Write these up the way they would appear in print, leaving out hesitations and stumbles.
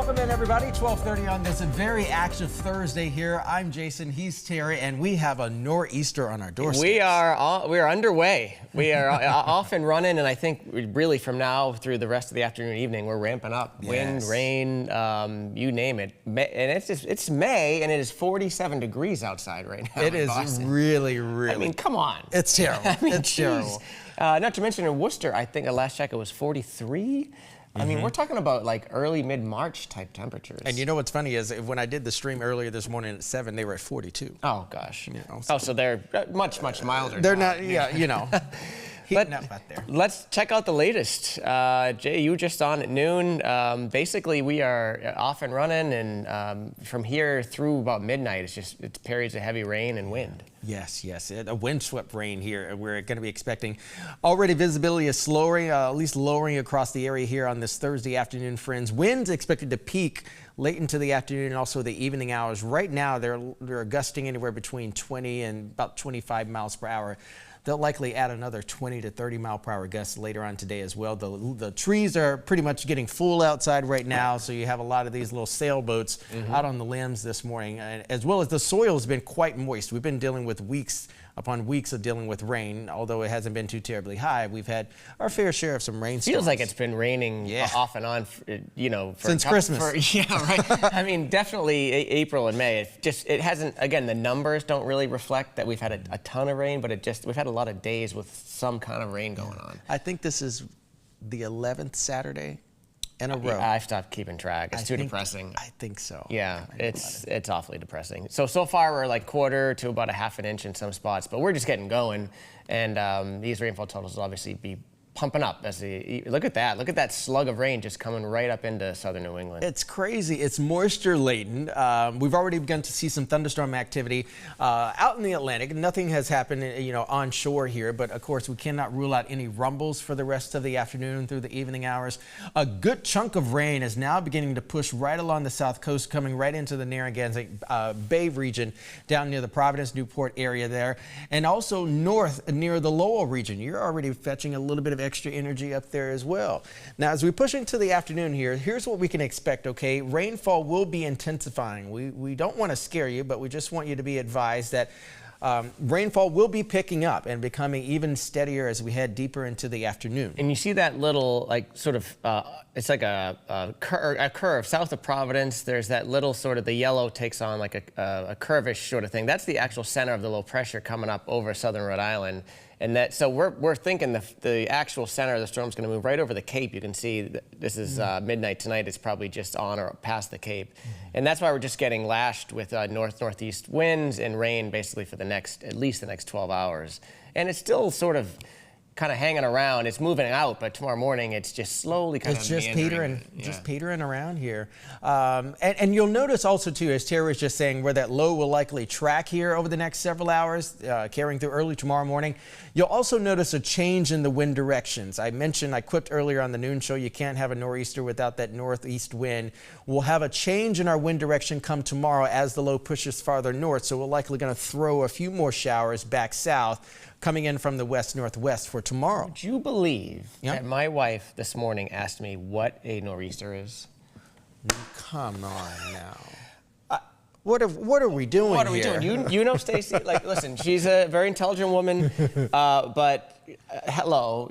Welcome in, everybody. 12:30 on this very active Thursday here. I'm Jason, he's Terry, and we have a nor'easter on our doorstep. We are underway. We are off and running, and I think really from now through the rest of the afternoon and evening, we're ramping up. Yes. Wind, rain, you name it. And it's May, and it is 47 degrees outside right now. It is Boston. really. I mean, come on. It's terrible. I mean, it's terrible. Not to mention in Worcester, I think at last check it was 43. I mean, we're talking about like early mid-March type temperatures. And you know what's funny is when I did the stream earlier this morning at 7, they were at 42. Oh gosh. You know, so they're much milder. They're now. not. Yeah, you know. Heating up out there. Let's check out the latest. Jay, you were just on at noon. Basically, we are off and running, and from here through about midnight, it's periods of heavy rain and wind. Yes. A windswept rain here. We're going to be expecting. Already visibility is lowering, at least lowering across the area here on this Thursday afternoon, friends. Winds expected to peak late into the afternoon and also the evening hours. Right now, they're gusting anywhere between 20 and about 25 miles per hour. They'll likely add another 20 to 30 mile per hour gusts later on today as well. The trees are pretty much getting full outside right now, so you have a lot of these little sailboats out on the limbs this morning, as well as the soil has been quite moist. We've been dealing with weeks upon weeks of dealing with rain. Although it hasn't been too terribly high, we've had our fair share of some rainstorms. Feels like it's been raining off and on, you know, since Christmas. Yeah, right. I mean, definitely April and May. It hasn't. Again, the numbers don't really reflect that we've had a ton of rain, but we've had a lot of days with some kind of rain going on. I think this is the 11th Saturday in a row. I've stopped keeping track. It's too depressing. I think so. Yeah, it's awfully depressing. So far we're like quarter to about a half an inch in some spots, but we're just getting going, and these rainfall totals will obviously be pumping up as look at that slug of rain just coming right up into southern New England. It's crazy. It's moisture laden. We've already begun to see some thunderstorm activity out in the Atlantic. Nothing has happened, you know, onshore here, but of course we cannot rule out any rumbles for the rest of the afternoon through the evening hours. A good chunk of rain is now beginning to push right along the south coast, coming right into the Narragansett Bay region, down near the Providence, Newport area there, and also north near the Lowell region. You're already fetching a little bit of extra energy up there as well. Now, as we push into the afternoon here, here's what we can expect, okay? Rainfall will be intensifying. We don't want to scare you, but we just want you to be advised that rainfall will be picking up and becoming even steadier as we head deeper into the afternoon. And you see that little, like, sort of, it's like a curve south of Providence. There's that little sort of, the yellow takes on like a curvish sort of thing. That's the actual center of the low pressure coming up over southern Rhode Island. And so we're thinking the actual center of the storm is going to move right over the Cape. You can see that this is midnight tonight. It's probably just on or past the Cape. And that's why we're just getting lashed with northeast winds and rain basically for at least the next 12 hours. And it's still sort of kind of hanging around. It's moving out, but tomorrow morning it's just slowly kind of just petering around here. And you'll notice also too, as Terry was just saying, where that low will likely track here over the next several hours, carrying through early tomorrow morning. You'll also notice a change in the wind directions. I quipped earlier on the noon show, you can't have a nor'easter without that northeast wind. We'll have a change in our wind direction come tomorrow as the low pushes farther north, so we're likely going to throw a few more showers back south, coming in from the west-northwest for tomorrow. Would you believe that my wife this morning asked me what a nor'easter is? Come on now. What are we doing here? What are we doing? You know Stacy. Like, listen, she's a very intelligent woman, but hello,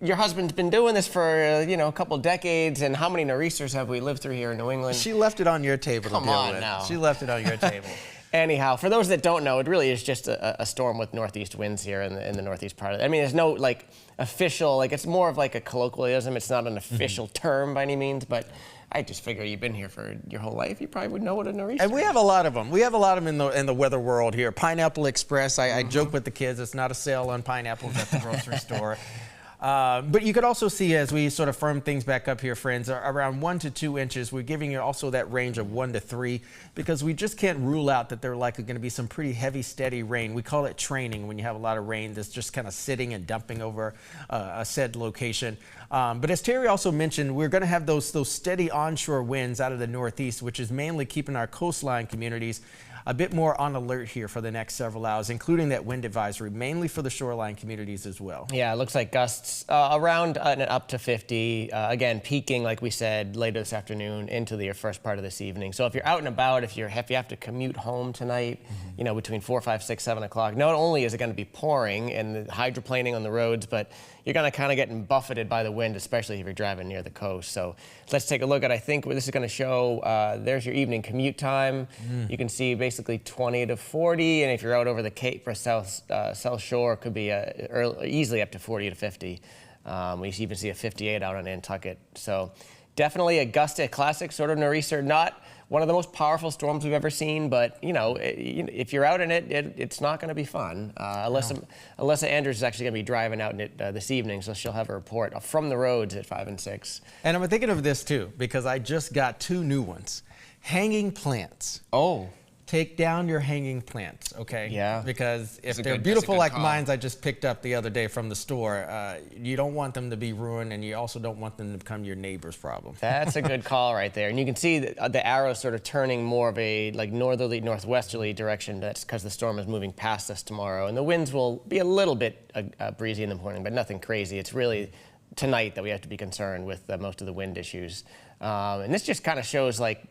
your husband's been doing this for a couple decades, and how many nor'easters have we lived through here in New England? She left it on your table. Come on now. She left it on your table. Anyhow, for those that don't know, it really is just a storm with northeast winds here in the northeast part of it. I mean, there's no like official, like it's more of like a colloquialism. It's not an official term by any means, but I just figure you've been here for your whole life. You probably would know what a nor'easter is. And we have a lot of them. We have a lot of them in the weather world here. Pineapple Express. I joke with the kids. It's not a sale on pineapples at the grocery store. But you could also see, as we sort of firm things back up here, friends, around 1 to 2 inches. We're giving you also that range of 1 to 3 because we just can't rule out that there likely going to be some pretty heavy, steady rain. We call it training when you have a lot of rain that's just kind of sitting and dumping over a said location. But as Terry also mentioned, we're going to have those steady onshore winds out of the northeast, which is mainly keeping our coastline communities a bit more on alert here for the next several hours, including that wind advisory, mainly for the shoreline communities as well. Yeah, it looks like gusts around and up to 50. Again, peaking, like we said, later this afternoon into the first part of this evening. So if you're out and about, if you have to commute home tonight, you know, between 4, 5, 6, 7 o'clock, not only is it going to be pouring and hydroplaning on the roads, but you're going to kind of get buffeted by the wind, especially if you're driving near the coast. So let's take a look at, I think this is going to show, there's your evening commute time. You can see basically 20 to 40, and if you're out over the Cape or South Shore, it could be easily up to 40 to 50. We even see a 58 out on Nantucket. So definitely a gusty classic, sort of nor'easter, not one of the most powerful storms we've ever seen, but you know, if you're out in it, it's not going to be fun. Alyssa Andrews is actually going to be driving out in it this evening, so she'll have a report from the roads at 5 and 6. And I'm thinking of this too, because I just got 2 new ones. Hanging plants. Oh. Take down your hanging plants, okay? Yeah. Because if they're beautiful like mine I just picked up the other day from the store, you don't want them to be ruined, and you also don't want them to become your neighbor's problem. That's a good call right there. And you can see the arrow sort of turning more of a like northerly, northwesterly direction. That's because the storm is moving past us tomorrow. And the winds will be a little bit breezy in the morning, but nothing crazy. It's really tonight that we have to be concerned with most of the wind issues. And this just kind of shows like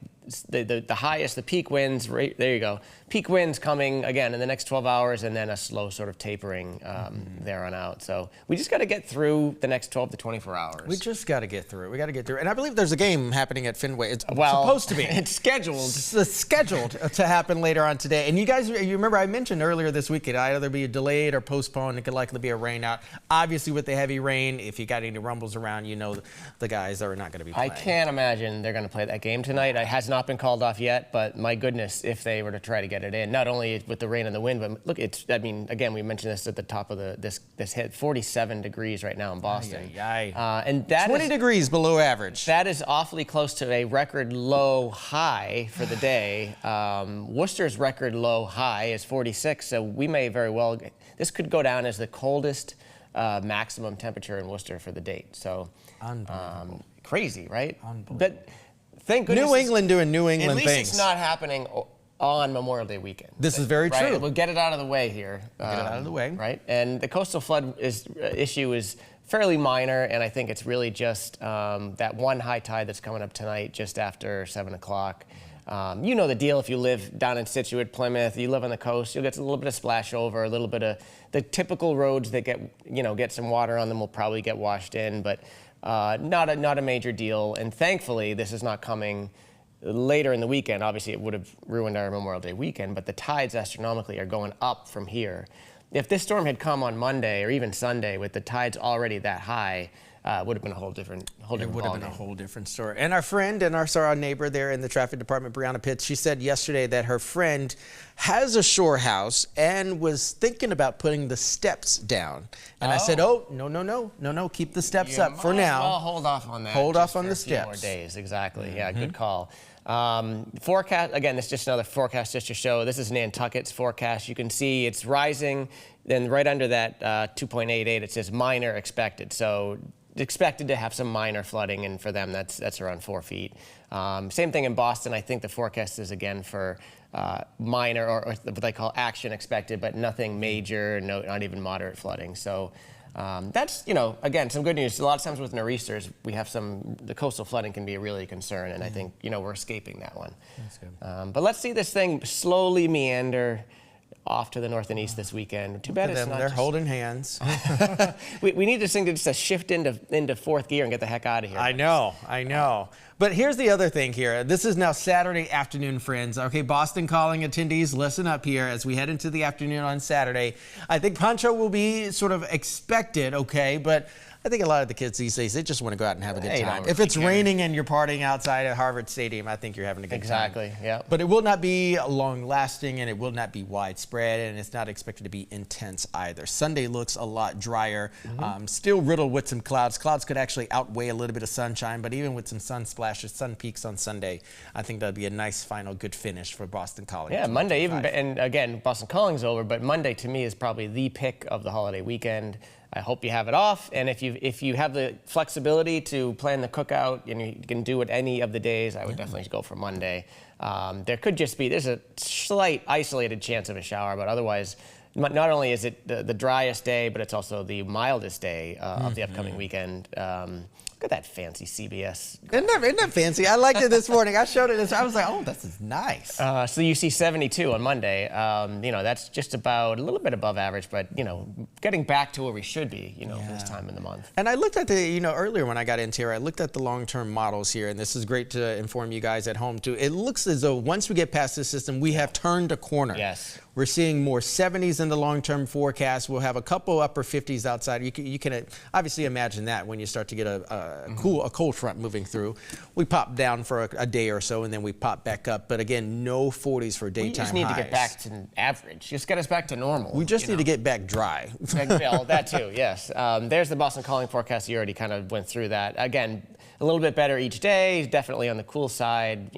the highest, the peak winds, right there you go. Peak winds coming again in the next 12 hours and then a slow sort of tapering there on out. So we just got to get through the next 12 to 24 hours. We just got to get through it. We got to get through it. And I believe there's a game happening at Fenway. It's supposed to be. It's scheduled. It's scheduled to happen later on today. And you guys, you remember I mentioned earlier this week it either be delayed or postponed. It could likely be a rain out. Obviously with the heavy rain, if you got any rumbles around, you know the guys are not going to be playing. I can't imagine they're going to play that game tonight. It has not been called off yet, but my goodness, if they were to try to get it in, not only with the rain and the wind, but look, I mean, again, we mentioned this at the top of this hit, 47 degrees right now in Boston. And that 20 degrees below average. That is awfully close to a record low high for the day. Worcester's record low high is 46, so we may very well, this could go down as the coldest maximum temperature in Worcester for the date. So crazy, right? But thank goodness. New England doing New England things. At least it's not happening on Memorial Day weekend. This is very true. We'll get it out of the way here. Get it out of the way. Right? And the coastal flood issue is fairly minor, and I think it's really just that one high tide that's coming up tonight just after 7 o'clock. You know the deal. If you live down in Scituate, Plymouth, you live on the coast, you'll get a little bit of splash over, a little bit of the typical roads that get some water on them will probably get washed in, but not a major deal. And thankfully, this is not coming later in the weekend. Obviously, it would have ruined our Memorial Day weekend, but the tides astronomically are going up from here. If this storm had come on Monday or even Sunday with the tides already that high, it would have been a whole different It would have been a whole different story. And our friend and our neighbor there in the traffic department, Brianna Pitts, she said yesterday that her friend has a shore house and was thinking about putting the steps down. And I said, oh, no, keep the steps up for now. Well, hold off on that. Hold off on the steps. steps. More days, exactly. Yeah, good call. Forecast, again, it's just another forecast just to show. This is Nantucket's forecast. You can see it's rising. Then right under that 2.88, it says minor expected. So expected to have some minor flooding, and for them, that's around 4 feet. Same thing in Boston. I think the forecast is again for minor or what they call action expected, but nothing major, not even moderate flooding. So that's, again, some good news. A lot of times with nor'easters, we have the coastal flooding can be a really concern, and I think, we're escaping that one. That's good. But let's see this thing slowly meander off to the north and east this weekend. Too bad it's not. They're holding hands. we need this thing to just shift into fourth gear and get the heck out of here. I know. But here's the other thing here. This is now Saturday afternoon, friends. Okay, Boston Calling attendees, listen up here as we head into the afternoon on Saturday. I think poncho will be sort of expected, okay, but I think a lot of the kids these days, they just want to go out and have a good time. If it's raining and you're partying outside at Harvard Stadium, I think you're having a good time. Exactly, yeah. But it will not be long-lasting, and it will not be widespread, and it's not expected to be intense either. Sunday looks a lot drier, still riddled with some clouds. Clouds could actually outweigh a little bit of sunshine, but even with some sun splashes, sun peaks on Sunday, I think that'll be a nice final good finish for Boston Calling. Yeah, Monday even, and again, Boston Calling's over, but Monday to me is probably the pick of the holiday weekend. I hope you have it off. And if you have the flexibility to plan the cookout and you can do it any of the days, I would definitely go for Monday. There's a slight isolated chance of a shower, but otherwise, not only is it the driest day, but it's also the mildest day of the upcoming weekend. Look at that fancy CBS. Isn't that fancy? I liked it this morning. I showed it. I was like, oh, this is nice. So you see 72 on Monday. That's just about a little bit above average, but, getting back to where we should be, for this time in the month. And I looked at earlier when I got into here, I looked at the long-term models here, and this is great to inform you guys at home, too. It looks as though once we get past this system, we have turned a corner. Yes. We're seeing more 70s in the long-term forecast. We'll have a couple upper 50s outside. You can obviously imagine that when you start to get a cold front moving through. We pop down for a day or so, and then we pop back up. But again, no 40s for daytime highs. We just need to get back to average. Just get us back to normal. We just need to get back dry. Well, that too, yes. There's the Boston Calling forecast. You already kind of went through that. Again, a little bit better each day, definitely on the cool side,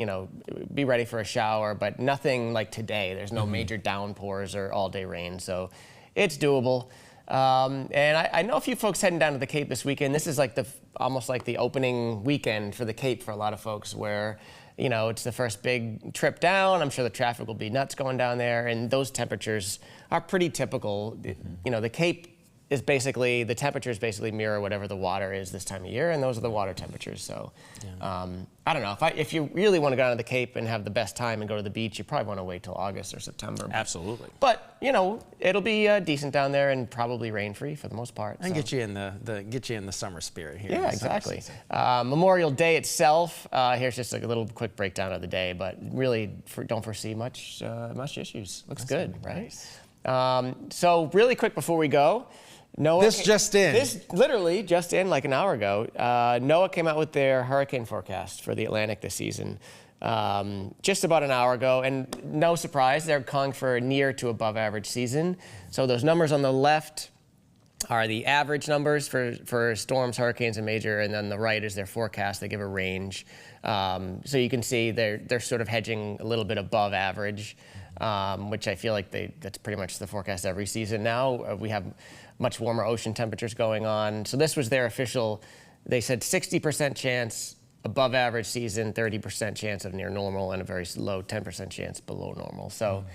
be ready for a shower, but nothing like today. There's no major downpours or all-day rain, so it's doable. And I know a few folks heading down to the Cape this weekend. This is like almost like the opening weekend for the Cape for a lot of folks where, it's the first big trip down. I'm sure the traffic will be nuts going down there, and those temperatures are pretty typical. The Cape is basically, the temperatures basically mirror whatever the water is this time of year, and those are the water temperatures. So, I don't know, if you really want to go down to the Cape and have the best time and go to the beach, you probably want to wait till August or September. Absolutely. But, it'll be decent down there and probably rain-free for the most part. And get you in the summer spirit here. Yeah, exactly. Memorial Day itself, here's just a little quick breakdown of the day, but really don't foresee much issues. Looks good, right? So really quick before we go, This literally just in like an hour ago, NOAA came out with their hurricane forecast for the Atlantic this season just about an hour ago. And no surprise, they're calling for a near to above average season. So those numbers on the left are the average numbers for storms, hurricanes, and major. And then the right is their forecast. They give a range. So you can see they're sort of hedging a little bit above average, which I feel like that's pretty much the forecast every season now. We have much warmer ocean temperatures going on. So this was their official, they said 60% chance above average season, 30% chance of near normal, and a very low 10% chance below normal. So,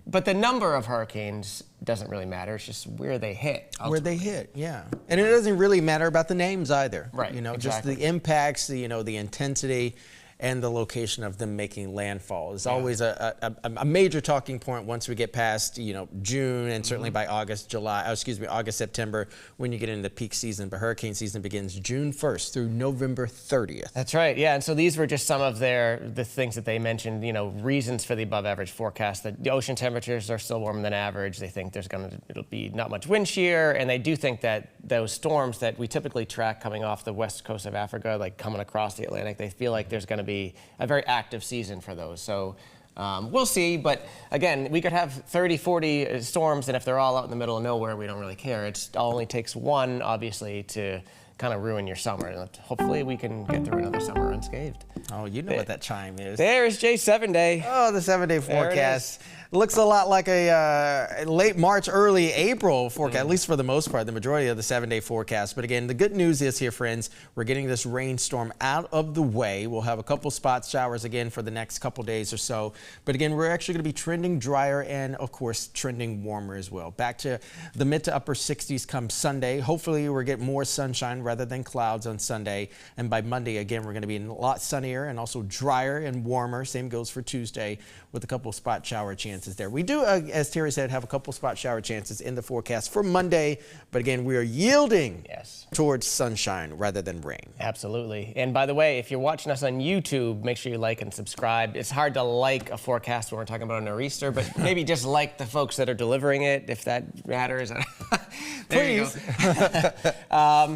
but the number of hurricanes doesn't really matter. It's just where they hit. Ultimately. Where they hit, yeah. And it doesn't really matter about the names either. Right, Just exactly. the impacts, the intensity, and the location of them making landfall is always a major talking point once we get past, June and certainly by August, September, when you get into the peak season. But hurricane season begins June 1st through November 30th. That's right, yeah. And so these were just some of the things that they mentioned, reasons for the above average forecast. That the ocean temperatures are still warmer than average. They think it'll be not much wind shear, and they do think that those storms that we typically track coming off the west coast of Africa, like coming across the Atlantic, they feel like there's going to be a very active season for those. So we'll see, but again, we could have 30, 40 storms, and if they're all out in the middle of nowhere, we don't really care. It only takes one, obviously, to kind of ruin your summer. And hopefully we can get through another summer unscathed. Oh, you know what that chime is. There's Jay's 7-day. Oh, the 7-day forecast. Looks a lot like a late March, early April forecast, at least for the most part, the majority of the 7-day forecast. But again, the good news is here, friends, we're getting this rainstorm out of the way. We'll have a couple spot showers again for the next couple days or so. But again, we're actually going to be trending drier and, of course, trending warmer as well. Back to the mid to upper 60s come Sunday. Hopefully, we'll get more sunshine rather than clouds on Sunday. And by Monday, again, we're going to be a lot sunnier and also drier and warmer. Same goes for Tuesday with a couple spot shower chances there. We do, as Terry said, have a couple spot shower chances in the forecast for Monday. But again, we are yielding towards sunshine rather than rain. Absolutely. And by the way, if you're watching us on YouTube, make sure you like and subscribe. It's hard to like a forecast when we're talking about a nor'easter, but maybe just like the folks that are delivering it, if that matters. Please.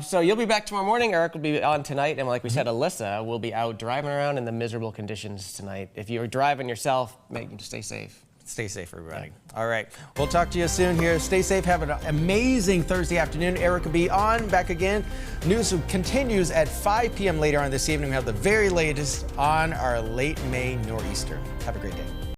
So you'll be back tomorrow morning. Eric will be on tonight. And like we said, Alyssa will be out driving around in the miserable conditions tonight. If you're driving yourself, stay safe. Stay safe, everybody. All right. We'll talk to you soon here. Stay safe. Have an amazing Thursday afternoon. Eric will be back again. News continues at 5 p.m. later on this evening. We have the very latest on our late May nor'easter. Have a great day.